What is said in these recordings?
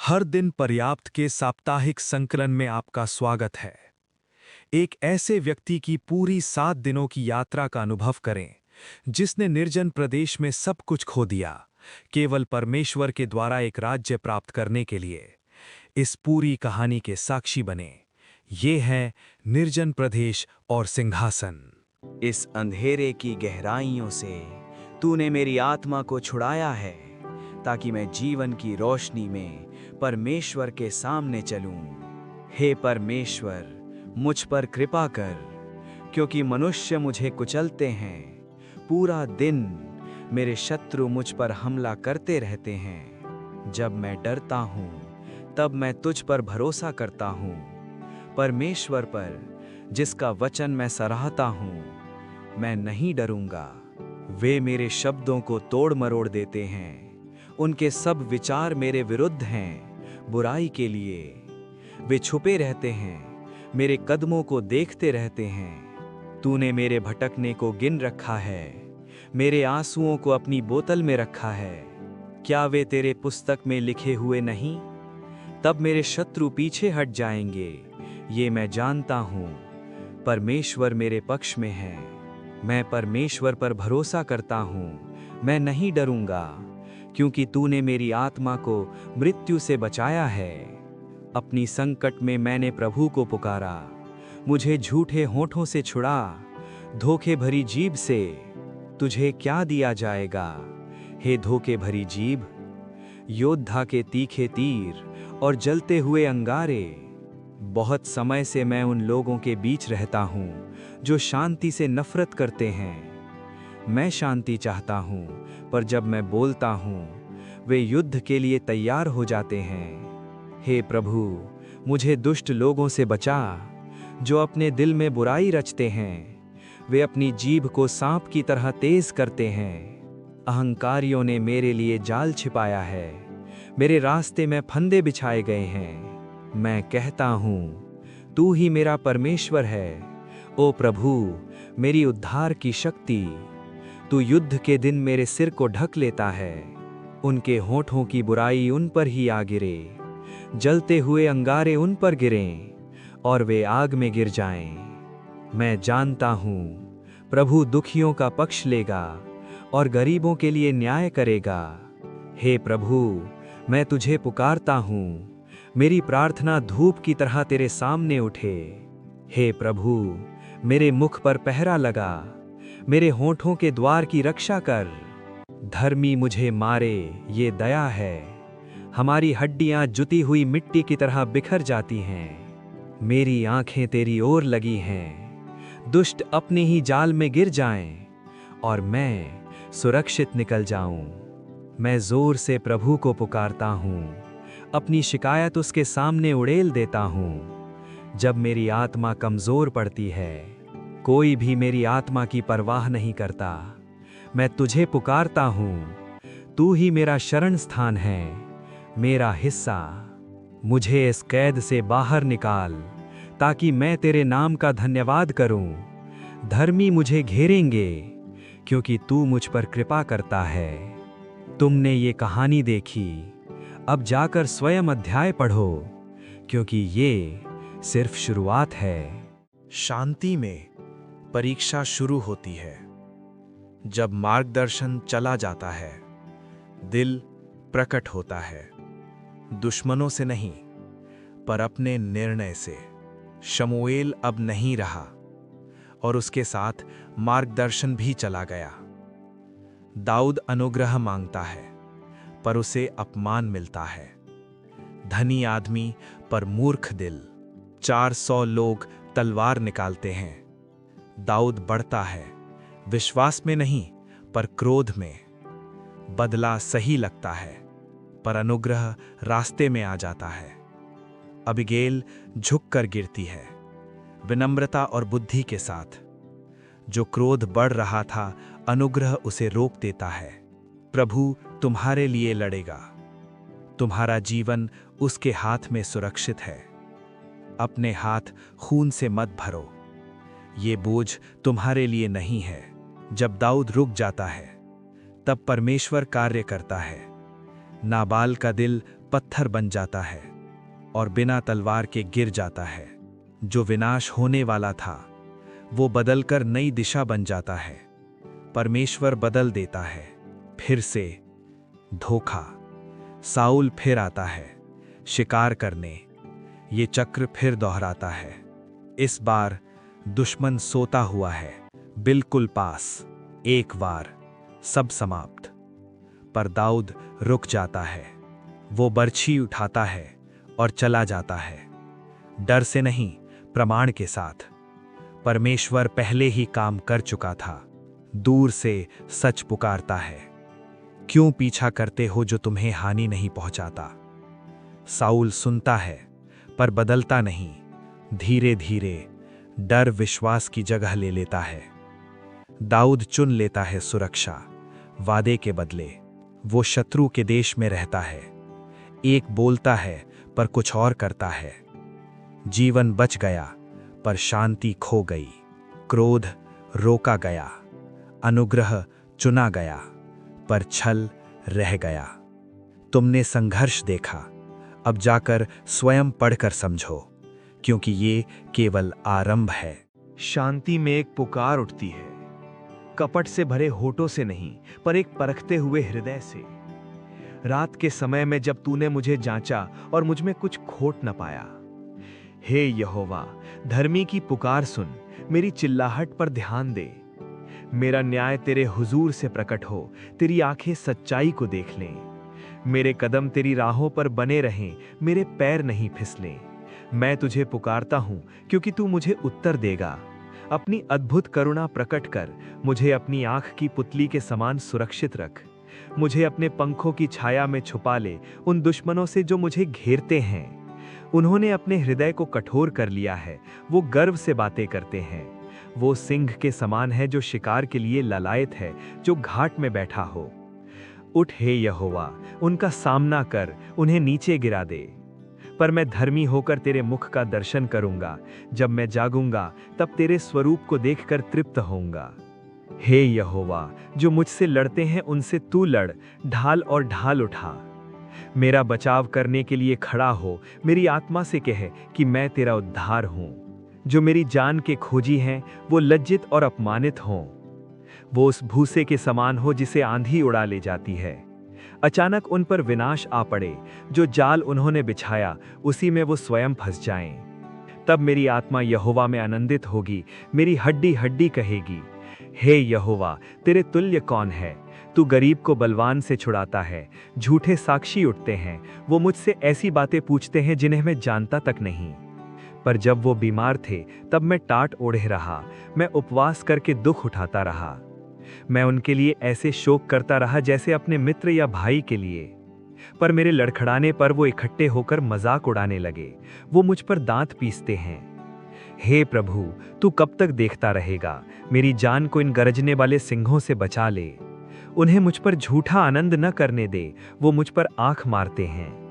हर दिन पर्याप्त के साप्ताहिक संकलन में आपका स्वागत है। एक ऐसे व्यक्ति की पूरी 7 दिनों की यात्रा का अनुभव करें, जिसने निर्जन प्रदेश में सब कुछ खो दिया, केवल परमेश्वर के द्वारा एक राज्य प्राप्त करने के लिए। इस पूरी कहानी के साक्षी बने। ये है निर्जन प्रदेश और सिंहासन। इस अंधेरे की गहराइयों से तूने मेरी आत्मा को छुड़ाया है, ताकि मैं जीवन की रोशनी में परमेश्वर के सामने चलूं। हे परमेश्वर, मुझ पर कृपा कर, क्योंकि मनुष्य मुझे कुचलते हैं। पूरा दिन मेरे शत्रु मुझ पर हमला करते रहते हैं। जब मैं डरता हूँ, तब मैं तुझ पर भरोसा करता हूँ, परमेश्वर पर, जिसका वचन मैं सराहता हूँ। मैं नहीं डरूंगा। वे मेरे शब्दों को तोड़ मरोड़ देते हैं। उनके सब विचार मेरे विरुद्ध हैं, बुराई के लिए। वे छुपे रहते हैं, मेरे कदमों को देखते रहते हैं। तूने मेरे भटकने को गिन रखा है, मेरे आंसुओं को अपनी बोतल में रखा है। क्या वे तेरे पुस्तक में लिखे हुए नहीं? तब मेरे शत्रु पीछे हट जाएंगे, ये मैं जानता हूँ। परमेश्वर मेरे पक्ष में है। मैं परमेश्वर पर भरोसा करता हूँ। मैं नहीं डरूंगा, क्योंकि तूने मेरी आत्मा को मृत्यु से बचाया है। अपनी संकट में मैंने प्रभु को पुकारा। मुझे झूठे होठों से छुड़ा, धोखे भरी जीभ से। तुझे क्या दिया जाएगा, हे धोखे भरी जीभ? योद्धा के तीखे तीर और जलते हुए अंगारे। बहुत समय से मैं उन लोगों के बीच रहता हूँ जो शांति से नफरत करते हैं। मैं शांति चाहता हूँ, पर जब मैं बोलता हूँ, वे युद्ध के लिए तैयार हो जाते हैं। हे प्रभु, मुझे दुष्ट लोगों से बचा, जो अपने दिल में बुराई रचते हैं। वे अपनी जीभ को सांप की तरह तेज करते हैं। अहंकारियों ने मेरे लिए जाल छिपाया है, मेरे रास्ते में फंदे बिछाए गए हैं। मैं कहता हूँ, तू ही मेरा परमेश्वर है। ओ प्रभु, मेरी उद्धार की शक्ति। तू युद्ध के दिन मेरे सिर को ढक लेता है। उनके होठों की बुराई उन पर ही आ गिरे, जलते हुए अंगारे उन पर गिरें और वे आग में गिर जाएं। मैं जानता हूँ, प्रभु दुखियों का पक्ष लेगा और गरीबों के लिए न्याय करेगा। हे प्रभु, मैं तुझे पुकारता हूँ, मेरी प्रार्थना धूप की तरह तेरे सामने उठे। हे प्रभु, मेरे मुख पर पहरा लगा, मेरे होठों के द्वार की रक्षा कर। धर्मी मुझे मारे, ये दया है। हमारी हड्डियां जुती हुई मिट्टी की तरह बिखर जाती हैं। मेरी आंखें तेरी ओर लगी हैं। दुष्ट अपने ही जाल में गिर जाएं और मैं सुरक्षित निकल जाऊं। मैं जोर से प्रभु को पुकारता हूँ, अपनी शिकायत उसके सामने उड़ेल देता हूँ। जब मेरी आत्मा कमजोर पड़ती है, कोई भी मेरी आत्मा की परवाह नहीं करता। मैं तुझे पुकारता हूँ, तू ही मेरा शरण स्थान है, मेरा हिस्सा। मुझे इस कैद से बाहर निकाल, ताकि मैं तेरे नाम का धन्यवाद करूं। धर्मी मुझे घेरेंगे, क्योंकि तू मुझ पर कृपा करता है। तुमने ये कहानी देखी, अब जाकर स्वयं अध्याय पढ़ो, क्योंकि ये सिर्फ शुरुआत है। शांति में परीक्षा शुरू होती है। जब मार्गदर्शन चला जाता है, दिल प्रकट होता है। दुश्मनों से नहीं, पर अपने निर्णय से। शमूएल अब नहीं रहा, और उसके साथ मार्गदर्शन भी चला गया। दाऊद अनुग्रह मांगता है, पर उसे अपमान मिलता है। धनी आदमी पर मूर्ख दिल। 400 लोग तलवार निकालते हैं। दाऊद बढ़ता है, विश्वास में नहीं, पर क्रोध में। बदला सही लगता है, पर अनुग्रह रास्ते में आ जाता है। अबीगैल झुककर गिरती है, विनम्रता और बुद्धि के साथ। जो क्रोध बढ़ रहा था, अनुग्रह उसे रोक देता है। प्रभु तुम्हारे लिए लड़ेगा। तुम्हारा जीवन उसके हाथ में सुरक्षित है। अपने हाथ खून से मत भरो, ये बोझ तुम्हारे लिए नहीं है। जब दाऊद रुक जाता है, तब परमेश्वर कार्य करता है। नाबाल का दिल पत्थर बन जाता है और बिना तलवार के गिर जाता है। जो विनाश होने वाला था वो बदलकर नई दिशा बन जाता है। परमेश्वर बदल देता है। फिर से धोखा। साउल फिर आता है शिकार करने। ये चक्र फिर दोहराता है। इस बार दुश्मन सोता हुआ है, बिल्कुल पास। एक बार सब समाप्त। पर दाऊद रुक जाता है। वो बर्छी उठाता है और चला जाता है, डर से नहीं, प्रमाण के साथ। परमेश्वर पहले ही काम कर चुका था। दूर से सच पुकारता है, क्यों पीछा करते हो जो तुम्हें हानि नहीं पहुंचाता। साउल सुनता है पर बदलता नहीं। धीरे धीरे डर विश्वास की जगह ले लेता है। दाऊद चुन लेता है सुरक्षा, वादे के बदले। वो शत्रु के देश में रहता है। एक बोलता है पर कुछ और करता है। जीवन बच गया पर शांति खो गई। क्रोध रोका गया, अनुग्रह चुना गया, पर छल रह गया। तुमने संघर्ष देखा, अब जाकर स्वयं पढ़कर समझो, क्योंकि ये केवल आरंभ है। शांति में एक पुकार उठती है, कपट से भरे होठों से नहीं, पर एक परखते हुए हृदय से। रात के समय में जब तूने मुझे जांचा और मुझ में कुछ खोट न पाया। हे यहोवा, धर्मी की पुकार सुन, मेरी चिल्लाहट पर ध्यान दे। मेरा न्याय तेरे हुजूर से प्रकट हो, तेरी आंखें सच्चाई को देख लें। मेरे कदम तेरी राहों पर बने रहें, मेरे पैर नहीं फिसलें। मैं तुझे पुकारता हूं क्योंकि तू मुझे उत्तर देगा। अपनी अद्भुत करुणा प्रकट कर, मुझे अपनी आंख की पुतली के समान सुरक्षित रख। मुझे अपने पंखों की छाया में छुपा ले उन दुश्मनों से जो मुझे घेरते हैं। उन्होंने अपने हृदय को कठोर कर लिया है, वो गर्व से बातें करते हैं। वो सिंह के समान है जो शिकार के लिए ललायत है, जो घाट में बैठा हो। उठ हे यहोवा, उनका सामना कर, उन्हें नीचे गिरा दे। पर मैं धर्मी होकर तेरे मुख का दर्शन करूंगा। जब मैं जागूंगा तब तेरे स्वरूप को देखकर तृप्त होऊंगा। हे यहोवा, जो मुझसे लड़ते हैं उनसे तू लड़, ढाल और ढाल उठा। मेरा बचाव करने के लिए खड़ा हो, मेरी आत्मा से कहे कि मैं तेरा उद्धार हूं। जो मेरी जान के खोजी हैं वो लज्जित और अपमानित हों। वो उस भूसे के समान हो जिसे आंधी उड़ा ले जाती है। अचानक उन पर विनाश आ पड़े, जो जाल उन्होंने बिछाया उसी में वो स्वयं फंस जाएं। तब मेरी आत्मा यहोवा में आनंदित होगी, मेरी हड्डी हड्डी कहेगी, हे यहोवा, तेरे तुल्य कौन है। तू गरीब को बलवान से छुड़ाता है। झूठे साक्षी उठते हैं, वो मुझसे ऐसी बातें पूछते हैं जिन्हें मैं जानता तक नहीं। पर जब वो बीमार थे तब मैं टाट ओढ़े रहा, मैं उपवास करके दुख उठाता रहा। मैं उनके लिए ऐसे शोक करता रहा जैसे अपने मित्र या भाई के लिए। पर मेरे लड़खड़ाने पर वो इकट्ठे होकर मजाक उड़ाने लगे। वो मुझ पर दांत पीसते हैं। हे प्रभु, तू कब तक देखता रहेगा। मेरी जान को इन गरजने वाले सिंहों से बचा ले। उन्हें मुझ पर झूठा आनंद न करने दे, वो मुझ पर आंख मारते हैं।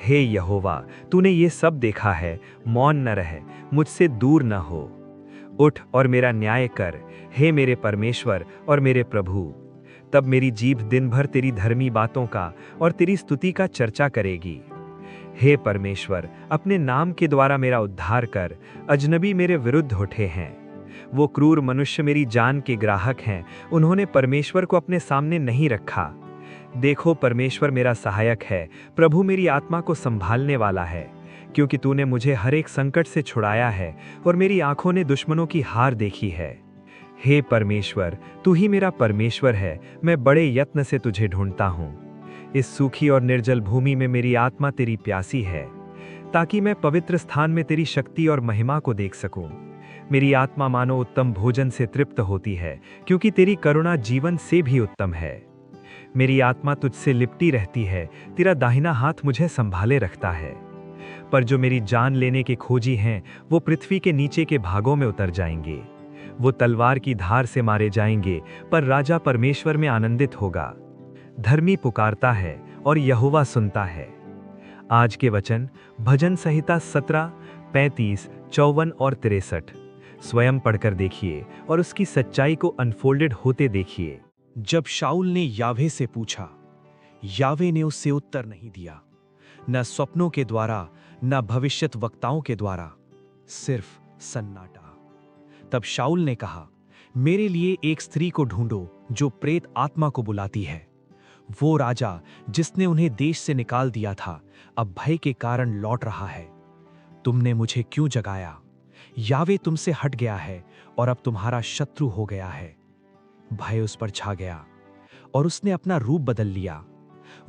हे यहोवा, तूने ये सब देखा है, मौन न रह, मुझसे दूर न हो। उठ और मेरा न्याय कर, हे मेरे परमेश्वर और मेरे प्रभु। तब मेरी जीभ दिन भर तेरी धर्मी बातों का और तेरी स्तुति का चर्चा करेगी। हे परमेश्वर, अपने नाम के द्वारा मेरा उद्धार कर। अजनबी मेरे विरुद्ध उठे हैं। वो क्रूर मनुष्य मेरी जान के ग्राहक हैं, उन्होंने परमेश्वर को अपने सामने नहीं रखा। देखो, परमेश्वर मेरा सहायक है, प्रभु मेरी आत्मा को संभालने वाला है। क्योंकि तूने मुझे हर एक संकट से छुड़ाया है और मेरी आंखों ने दुश्मनों की हार देखी है। हे परमेश्वर, तू ही मेरा परमेश्वर है, मैं बड़े यत्न से तुझे ढूंढता हूँ। इस सूखी और निर्जल भूमि में मेरी आत्मा तेरी प्यासी है, ताकि मैं पवित्र स्थान में तेरी शक्ति और महिमा को देख सकूं। मेरी आत्मा मानो उत्तम भोजन से तृप्त होती है, क्योंकि तेरी करुणा जीवन से भी उत्तम है। मेरी आत्मा तुझसे लिपटी रहती है, तेरा दाहिना हाथ मुझे संभाले रखता है। पर जो मेरी जान लेने के खोजी हैं, वो पृथ्वी के नीचे के भागों में उतर जाएंगे। वो तलवार की धार से मारे जाएंगे, पर राजा परमेश्वर में आनंदित होगा। धर्मी पुकारता है और यहोवा सुनता है। आज के वचन भजन संहिता 17, 35, 54 और 63 स्वयं पढ़कर देखिए और उसकी सच्चाई को अनफोल्डेड होते देखिए। जब शाऊल ने यावे से पूछा, यावे ने उससे उत्तर नहीं दिया। न स्वप्नों के द्वारा, न भविष्यत वक्ताओं के द्वारा, सिर्फ सन्नाटा। तब शाऊल ने कहा, मेरे लिए एक स्त्री को ढूंढो जो प्रेत आत्मा को बुलाती है। वो राजा जिसने उन्हें देश से निकाल दिया था, अब भय के कारण लौट रहा है। तुमने मुझे क्यों जगाया? यावे तुमसे हट गया है और अब तुम्हारा शत्रु हो गया है। भय उस पर छा गया और उसने अपना रूप बदल लिया।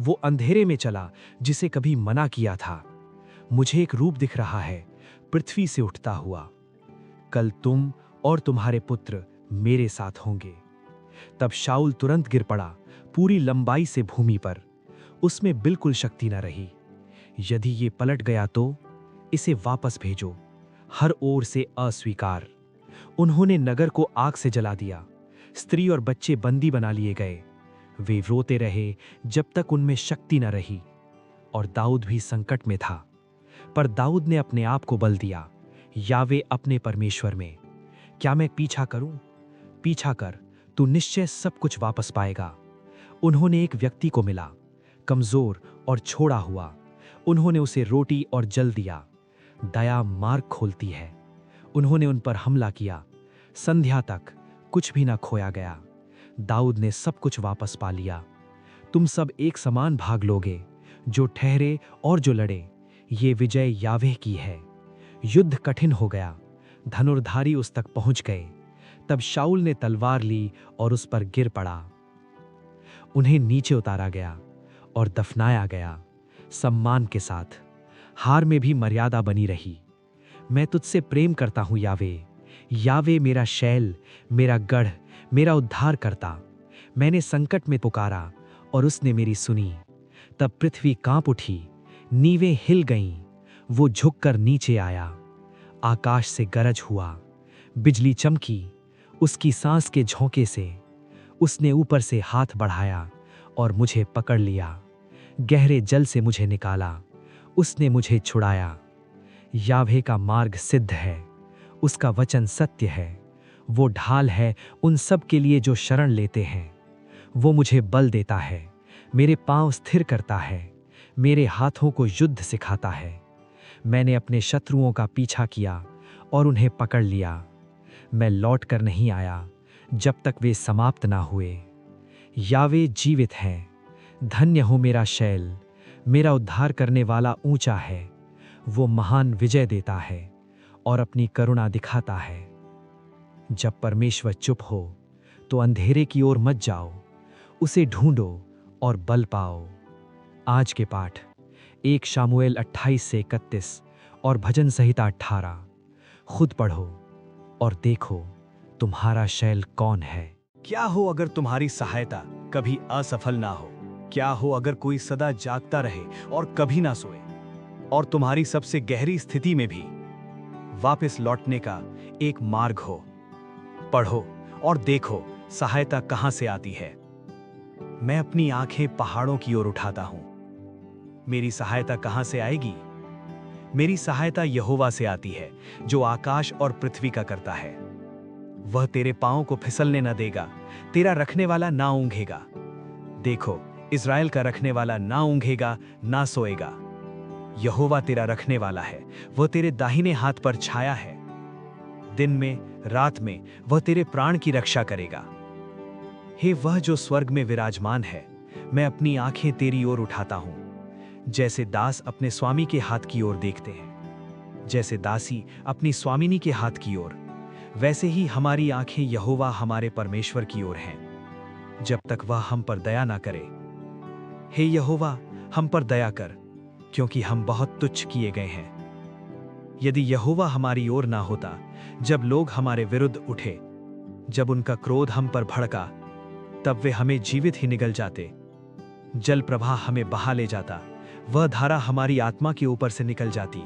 वो अंधेरे में चला जिसे कभी मना किया था। मुझे एक रूप दिख रहा है, पृथ्वी से उठता हुआ। कल तुम और तुम्हारे पुत्र मेरे साथ होंगे। तब शाऊल तुरंत गिर पड़ा, पूरी लंबाई से भूमि पर। उसमें बिल्कुल शक्ति न रही। यदि ये पलट गया तो इसे वापस भेजो, हर ओर से अस्वीकार। उन्होंने नगर को आग से जला दिया। स्त्री और बच्चे बंदी बना लिए गए। वे रोते रहे जब तक उनमें शक्ति न रही। और दाऊद भी संकट में था, पर दाऊद ने अपने आप को बल दिया, यावे अपने परमेश्वर में। क्या मैं पीछा करूं? पीछा कर, तू निश्चय सब कुछ वापस पाएगा। उन्होंने एक व्यक्ति को मिला, कमजोर और छोड़ा हुआ। उन्होंने उसे रोटी और जल दिया। दया मार्ग खोलती है। उन्होंने उन पर हमला किया। संध्या तक कुछ भी न खोया गया। दाऊद ने सब कुछ वापस पा लिया। तुम सब एक समान भाग लोगे, जो ठहरे और जो लड़े। ये विजय यावे की है। युद्ध कठिन हो गया। धनुर्धारी उस तक पहुंच गए। तब शाऊल ने तलवार ली और उस पर गिर पड़ा। उन्हें नीचे उतारा गया और दफनाया गया, सम्मान के साथ। हार में भी मर्यादा बनी रही। मैं तुझसे प्रेम करता हूं यावे। यावे मेरा शैल, मेरा गढ़, मेरा उद्धार करता। मैंने संकट में पुकारा और उसने मेरी सुनी। तब पृथ्वी कांप उठी, नीवें हिल गईं। वो झुककर नीचे आया। आकाश से गरज हुआ, बिजली चमकी उसकी सांस के झोंके से। उसने ऊपर से हाथ बढ़ाया और मुझे पकड़ लिया। गहरे जल से मुझे निकाला, उसने मुझे छुड़ाया। यावे का मार्ग सिद्ध है, उसका वचन सत्य है। वो ढाल है उन सब के लिए जो शरण लेते हैं। वो मुझे बल देता है, मेरे पांव स्थिर करता है, मेरे हाथों को युद्ध सिखाता है। मैंने अपने शत्रुओं का पीछा किया और उन्हें पकड़ लिया। मैं लौट कर नहीं आया जब तक वे समाप्त ना हुए। यावे जीवित हैं। धन्य हो मेरा शैल, मेरा उद्धार करने वाला ऊंचा है। वो महान विजय देता है और अपनी करुणा दिखाता है। जब परमेश्वर चुप हो तो अंधेरे की ओर मत जाओ, उसे ढूंढो और बल पाओ। आज के पाठ 1 शामुएल 28 से 31 और भजन संहिता 18। खुद पढ़ो और देखो तुम्हारा शैल कौन है। क्या हो अगर तुम्हारी सहायता कभी असफल ना हो? क्या हो अगर कोई सदा जागता रहे और कभी ना सोए, और तुम्हारी सबसे गहरी स्थिति में भी वापस लौटने का एक मार्ग हो? पढ़ो और देखो सहायता कहां से आती है। मैं अपनी आंखें पहाड़ों की ओर उठाता हूं। मेरी सहायता कहां से आएगी? मेरी सहायता यहोवा से आती है, जो आकाश और पृथ्वी का करता है। वह तेरे पांव को फिसलने न देगा, तेरा रखने वाला ना ऊंघेगा। देखो, इज़राइल का रखने वाला ना ऊंघेगा ना सोएगा। यहोवा तेरा रखने वाला है, वह तेरे दाहिने हाथ पर छाया है। दिन में रात में वह तेरे प्राण की रक्षा करेगा। हे वह जो स्वर्ग में विराजमान है, मैं अपनी आंखें तेरी ओर उठाता हूं। जैसे दास अपने स्वामी के हाथ की ओर देखते हैं, जैसे दासी अपनी स्वामिनी के हाथ की ओर, वैसे ही हमारी आंखें यहोवा हमारे परमेश्वर की ओर हैं, जब तक वह हम पर दया ना करे। हे यहोवा, हम पर दया कर, क्योंकि हम बहुत तुच्छ किए गए हैं। यदि यहोवा हमारी ओर ना होता, जब लोग हमारे विरुद्ध उठे, जब उनका क्रोध हम पर भड़का, तब वे हमें जीवित ही निगल जाते। जल प्रवाह हमें बहा ले जाता, वह धारा हमारी आत्मा के ऊपर से निकल जाती।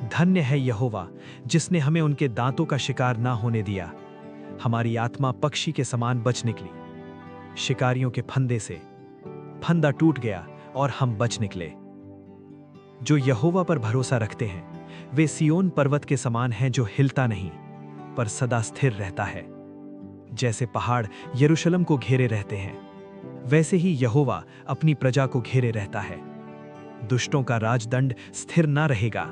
धन्य है यहोवा, जिसने हमें उनके दांतों का शिकार ना होने दिया। हमारी आत्मा पक्षी के समान बच निकली। शिकारियों के फंदे से फंदा टूट गया और हम बच निकले। जो यहोवा पर भरोसा रखते हैं, वे सियोन पर्वत के समान हैं, जो हिलता नहीं पर सदा स्थिर रहता है। जैसे पहाड़ यरूशलेम को घेरे रहते हैं, वैसे ही यहोवा अपनी प्रजा को घेरे रहता है। दुष्टों का राजदंड स्थिर न रहेगा।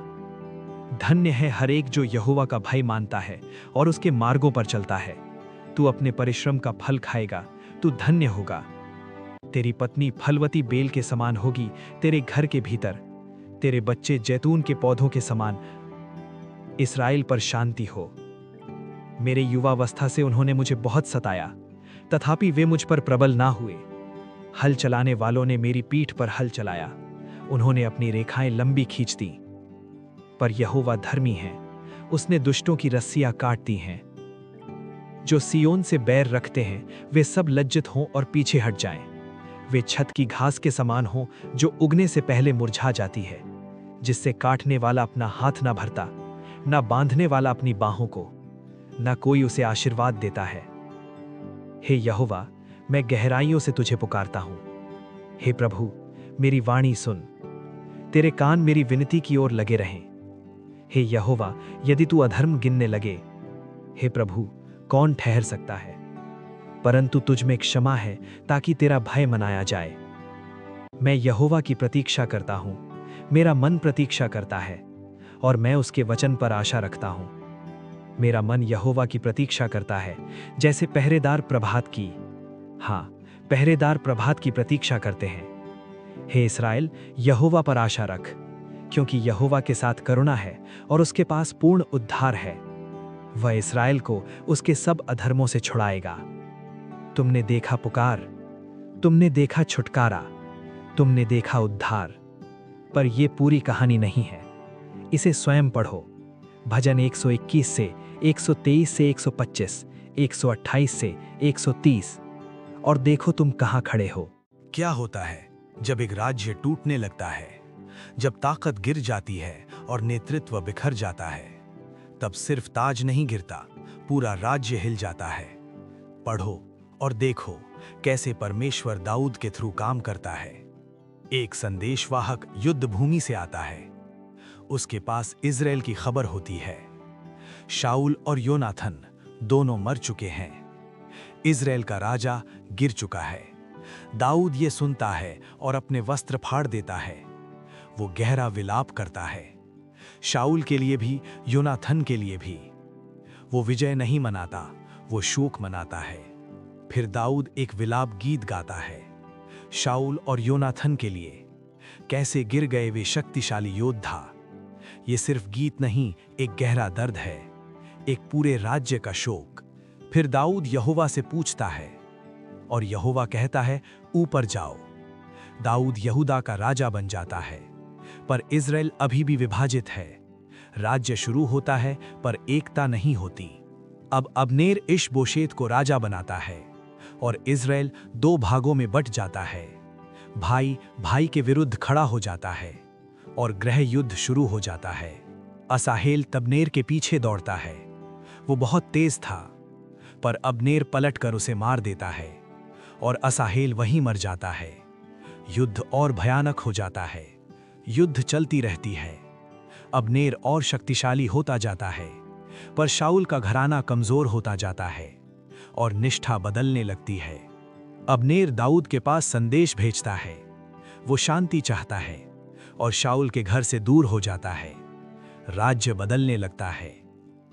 धन्य है हर एक जो यहोवा का भय मानता है और उसके मार्गों पर चलता है। तू अपने परिश्रम का फल खाएगा, तू धन्य होगा। तेरी पत्नी फलवती बेल के समान होगी तेरे घर के भीतर, तेरे बच्चे जैतून के पौधों के समान। इस्राएल पर शांति हो। मेरे युवावस्था से उन्होंने मुझे बहुत सताया, तथापि वे मुझ पर प्रबल ना हुए। हल चलाने वालों ने मेरी पीठ पर हल चलाया, उन्होंने अपनी रेखाएं लंबी खींच दी। पर यहोवा धर्मी है, उसने दुष्टों की रस्सियां काट दी हैं। जो सियोन से बैर रखते हैं वे सब लज्जित हों और पीछे हट जाएं। वे छत की घास के समान हों जो उगने से पहले मुरझा जाती है, जिससे काटने वाला अपना हाथ ना भरता, ना बांधने वाला अपनी बाहों को, ना कोई उसे आशीर्वाद देता है। हे यहोवा, मैं गहराइयों से तुझे पुकारता हूं। हे प्रभु, मेरी वाणी सुन, तेरे कान मेरी विनती की ओर लगे रहें। हे यहोवा, यदि तू अधर्म गिनने लगे, हे प्रभु, कौन ठहर सकता है? परंतु तुझ में क्षमा है ताकि तेरा भय मनाया जाए। मैं यहोवा की प्रतीक्षा करता हूं, मेरा मन प्रतीक्षा करता है और मैं उसके वचन पर आशा रखता हूं। मेरा मन यहोवा की प्रतीक्षा करता है, जैसे पहरेदार प्रभात की। हाँ, पहरेदार प्रभात की प्रतीक्षा करते हैं। हे इस्राएल, यहोवा पर आशा रख, क्योंकि यहोवा के साथ करुणा है और उसके पास पूर्ण उद्धार है। वह इस्राएल को उसके सब अधर्मों से छुड़ाएगा। तुमने देखा पुकार, तुमने देखा छुटकारा, तुमने देखा उद्धार। पर यह पूरी कहानी नहीं है, इसे स्वयं पढ़ो। भजन 121 से 123 से 125, 128 से 130। और देखो तुम कहां खड़े हो। क्या होता है जब एक राज्य टूटने लगता है, जब ताकत गिर जाती है और नेतृत्व बिखर जाता है, तब सिर्फ ताज नहीं गिरता, पूरा राज्य हिल जाता है। पढ़ो और देखो कैसे परमेश्वर दाऊद के थ्रू काम करता है। एक संदेशवाहक युद्ध भूमि से आता है, उसके पास इज़राइल की खबर होती है। शाऊल और योनाथन दोनों मर चुके हैं, इज़राइल का राजा गिर चुका है। दाऊद ये सुनता है और अपने वस्त्र फाड़ देता है। वो गहरा विलाप करता है, शाऊल के लिए भी, योनाथन के लिए भी। वो विजय नहीं मनाता, वो शोक मनाता है। फिर दाऊद एक विलाप गीत गाता है, शाऊल और योनाथन के लिए। कैसे गिर गए वे शक्तिशाली योद्धा। ये सिर्फ गीत नहीं, एक गहरा दर्द है, एक पूरे राज्य का शोक। फिर दाऊद यहोवा से पूछता है और यहोवा कहता है, ऊपर जाओ। दाऊद यहूदा का राजा बन जाता है, पर इज़राइल अभी भी विभाजित है। राज्य शुरू होता है पर एकता नहीं होती। अब अब्नेर इश-बोशेत को राजा बनाता है और इज़राइल दो भागों में बट जाता है। भाई भाई के विरुद्ध खड़ा हो जाता है और गृह युद्ध शुरू हो जाता है। असाहेल तब्नेर के पीछे दौड़ता है। वो बहुत तेज था, पर अब्नेर पलटकर उसे मार देता है और असाहेल वहीं मर जाता है। युद्ध और भयानक हो जाता है। युद्ध चलती रहती है। अब्नेर और शक्तिशाली होता जाता है, पर शाऊल का घराना कमजोर होता जाता है और निष्ठा बदलने लगती है। अब्नेर दाऊद के पास संदेश भेजता है। वो शांति चाहता है और शाऊल के घर से दूर हो जाता है। राज्य बदलने लगता है,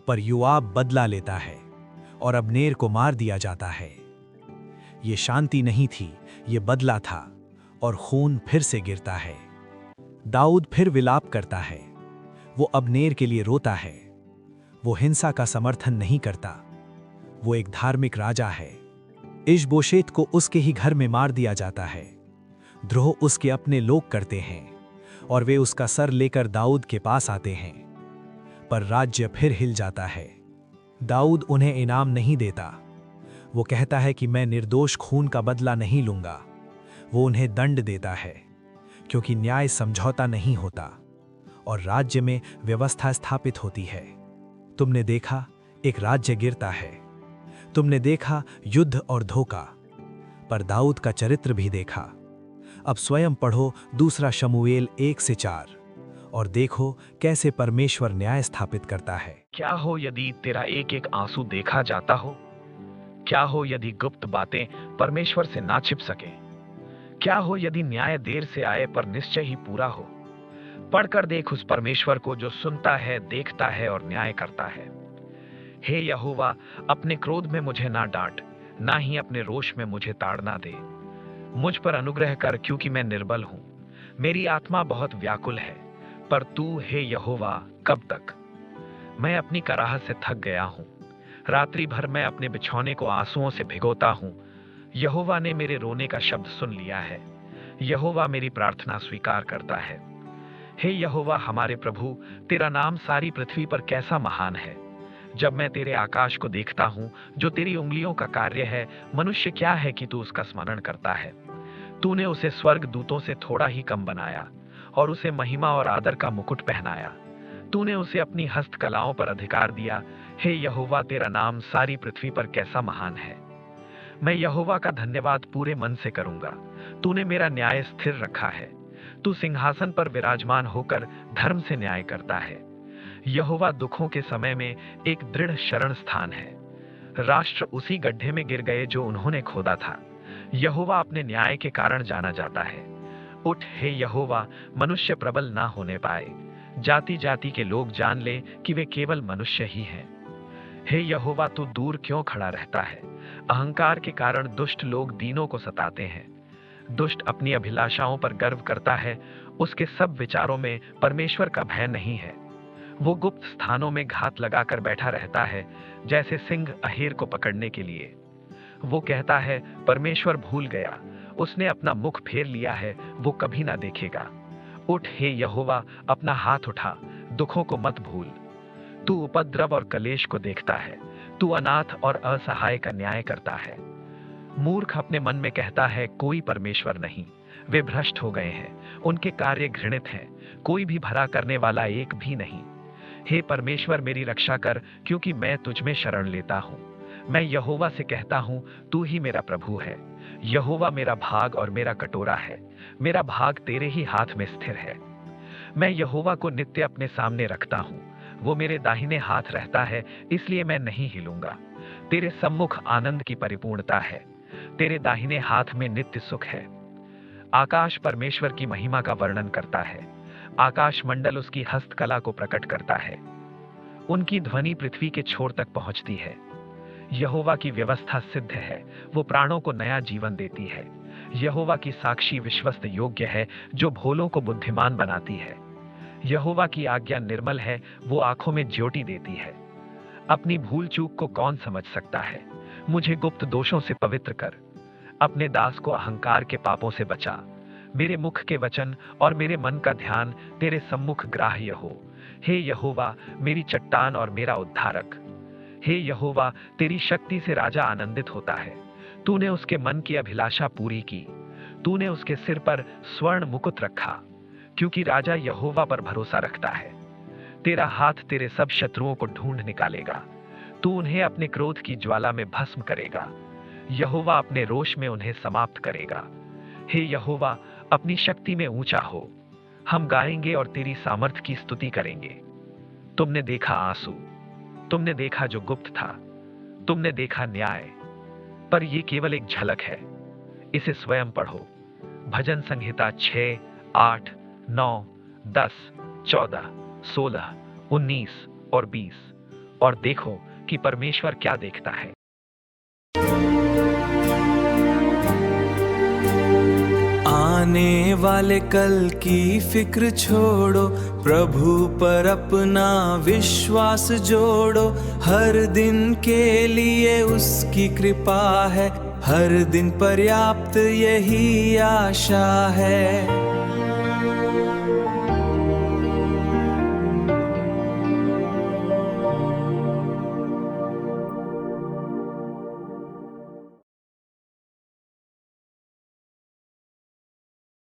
पर योआब बदला लेता है और अब्नेर को मार दिया जाता है। ये शांति नहीं थी, ये बदला था और खून फिर से गिरता है। दाऊद फिर विलाप करता है। वो अब्नेर के लिए रोता है। वो हिंसा का समर्थन नहीं करता। वो एक धार्मिक राजा है। इश-बोशेत को उसके ही घर में मार दिया जाता है। द्रोह उसके अपने लोग करते हैं और वे उसका सर लेकर दाऊद के पास आते हैं, पर राज्य फिर हिल जाता है। दाऊद उन्हें इनाम नहीं देता। वो कहता है कि मैं निर्दोष खून का बदला नहीं लूंगा। वो उन्हें दंड देता है, क्योंकि न्याय समझौता नहीं होता और राज्य में व्यवस्था स्थापित होती है। तुमने देखा एक राज्य गिरता है, तुमने देखा युद्ध और धोखा, पर दाऊद का चरित्र भी देखा। अब स्वयं पढ़ो दूसरा शमूएल 1-4 और देखो कैसे परमेश्वर न्याय स्थापित करता है। क्या हो यदि तेरा एक एक आंसू देखा जाता हो? क्या हो यदि गुप्त बातें परमेश्वर से ना छिप सके? क्या हो यदि न्याय देर से आए पर निश्चय ही पूरा हो। पढ़कर देख उस परमेश्वर को जो सुनता है, देखता है और न्याय करता है। हे यहोवा, अपने क्रोध में मुझे ना डांट, ना ही अपने रोष में मुझे ताड़ना दे। मुझ पर अनुग्रह कर, क्योंकि मैं निर्बल हूं। मेरी आत्मा बहुत व्याकुल है, पर तू हे यहोवा कब तक? मैं अपनी कराहत से थक गया हूं। रात्रि भर मैं अपने बिछौने को आंसुओं से भिगोता हूं। यहोवा ने मेरे रोने का शब्द सुन लिया है। यहोवा मेरी प्रार्थना स्वीकार करता है। हे यहोवा हमारे प्रभु, तेरा नाम सारी पृथ्वी पर कैसा महान है। जब मैं तेरे आकाश को देखता हूं, जो तेरी उंगलियों का कार्य है, मनुष्य क्या है कि तू उसका स्मरण करता है। तूने उसे स्वर्ग दूतों से थोड़ा ही कम बनाया और उसे महिमा और आदर का मुकुट पहनाया। तूने उसे अपनी हस्तकलाओं पर अधिकार दिया। हे यहोवा, तेरा नाम सारी पृथ्वी पर कैसा महान है। मैं यहोवा का धन्यवाद पूरे मन से करूंगा। तूने मेरा न्याय स्थिर रखा है। तू सिंहासन पर विराजमान होकर धर्म से न्याय करता है। यहोवा दुखों के समय में एक दृढ़ शरण स्थान है। राष्ट्र उसी गड्ढे में गिर गए जो उन्होंने खोदा था। यहोवा अपने न्याय के कारण जाना जाता है। उठ हे यहोवा, मनुष्य प्रबल ना होने पाए। जाति जाति के लोग जान ले कि वे केवल मनुष्य ही हैं। हे यहोवा, तू दूर क्यों खड़ा रहता है? अहंकार के कारण दुष्ट लोग दीनों को सताते हैं। दुष्ट अपनी अभिलाषाओं पर गर्व करता है। उसके सब विचारों में परमेश्वर का भय नहीं है। वो गुप्त स्थानों में घात लगाकर बैठा रहता है, जैसे सिंह अहेर को पकड़ने के लिए। वो कहता है, परमेश्वर भूल गया, उसने अपना मुख फेर लिया है, वो कभी ना देखेगा। उठ हे यहोवा, अपना हाथ उठा, दुखों को मत भूल। तू उपद्रव और कलेश को देखता है। तू अनाथ और असहाय का न्याय करता है। मूर्ख अपने मन में कहता है, कोई परमेश्वर नहीं। वे भ्रष्ट हो गए हैं, उनके कार्य घृणित हैं, कोई भी भला करने वाला एक भी नहीं। हे परमेश्वर, मेरी रक्षा कर, क्योंकि मैं तुझ में शरण लेता हूं। मैं यहोवा से कहता हूं, तू ही मेरा प्रभु है। यहोवा मेरा भाग और मेरा कटोरा है। मेरा भाग तेरे ही हाथ में स्थिर है। मैं यहोवा को नित्य अपने सामने रखता हूं। वो मेरे दाहिने हाथ रहता है, इसलिए मैं नहीं हिलूंगा। तेरे सम्मुख आनंद की परिपूर्णता है। तेरे दाहिने हाथ में नित्य सुख है। आकाश परमेश्वर की महिमा का वर्णन करता है। आकाश मंडल उसकी हस्तकला को प्रकट करता है। उनकी ध्वनि पृथ्वी के छोर तक पहुंचती है। यहोवा की व्यवस्था सिद्ध है, वो प्राणों को नया जीवन देती है। यहोवा की साक्षी विश्वस्त योग्य है, जो भोलों को बुद्धिमान बनाती है। यहोवा की आज्ञा निर्मल है, वो आंखों में ज्योति देती है। अपनी भूल चूक को कौन समझ सकता है? मुझे गुप्त दोषों से पवित्र कर। अपने दास को अहंकार के पापों से बचा। मेरे मुख के वचन और मेरे मन का ध्यान तेरे सम्मुख ग्राह्य हो। हे यहोवा, मेरी चट्टान और मेरा उद्धारक। हे यहोवा, तेरी शक्ति से राजा आनंदित होता है। तूने उसके मन की अभिलाषा पूरी की। तूने उसके सिर पर स्वर्ण मुकुट रखा, क्योंकि राजा यहोवा पर भरोसा रखता है। तेरा हाथ तेरे सब शत्रुओं को ढूंढ निकालेगा। तू उन्हें अपने क्रोध की ज्वाला में भस्म करेगा। यहोवा अपने रोष में उन्हें समाप्त करेगा। हे यहोवा, अपनी शक्ति में ऊंचा हो। हम गाएंगे और तेरी सामर्थ की स्तुति करेंगे। तुमने देखा आंसू, तुमने देखा जो गुप्त था, तुमने देखा न्याय, पर यह केवल एक झलक है। इसे स्वयं पढ़ो। भजन संहिता 6, 8, 9, 10, 14, 16, 19 और 20, और देखो कि परमेश्वर क्या देखता है। आने वाले कल की फिक्र छोड़ो, प्रभु पर अपना विश्वास जोड़ो। हर दिन के लिए उसकी कृपा है, हर दिन पर्याप्त यही आशा है।